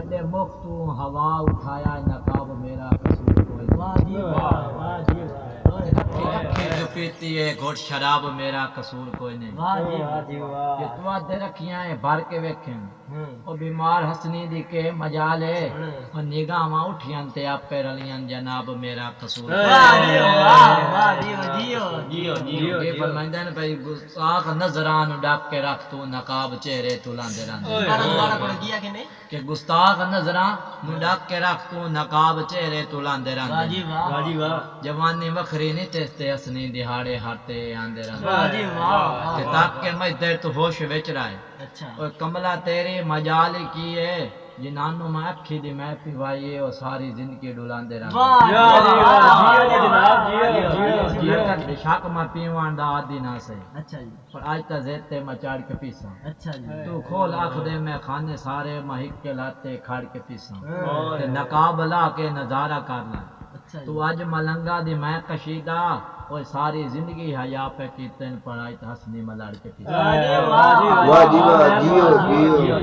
ایڈے مفتو ہوا اٹھایا نقاب میرا قصور کوئی واہ جی واہ واہ جی واہ اکھی جو پیتی ہے گھٹ شراب میرا قصور کوئی نہیں واہ جی واہ کہ تو دے رکھیاں ہیں بھر کے ویکھیں او بیمار حسنی دی کے مجالے او نگاہاں اٹھیاں تے آپے رلیاں جناب میرا قصور واہ جی واہ واہ جیو یہ فرمائندہ نے بھائی گستاخ نظران ڈاک کے رکھ تو نقاب چہرے تو لاندے رہندے کہ گستاخ نظران ڈاک کے رکھ تو نقاب چہرے تو لاندے واہ رہندے جی واہ جوانی وکھری نہیں تیستے حسنی دہاڑے ہارتے آندے رہندے واہ جی واہ کہ تاک کے میں دیر تو ہوش وچ رہے اچھا اور کملا تیری مجال کی ہے جنانو میں اکھی دی میں پیوائیے اور ساری زندگی ڈولاندے رہندے واہ لڑکت بے شک میں پیوان دا عادی نہ سے اچھا جی پر آج تا زیت تے میں چاڑ کے پیساں اچھا جی تو کھول آنکھ دے میں کھانے سارے مہک کے لاتے کھاڑ کے پیساں تے نقاب لا کے نظارہ کرنا اچھا تو اج ملنگا دی میں کشیدہ اور ساری زندگی حیا پہ کیتن پر آج تا حسنی ملڑ کے پیساں واہ جی واہ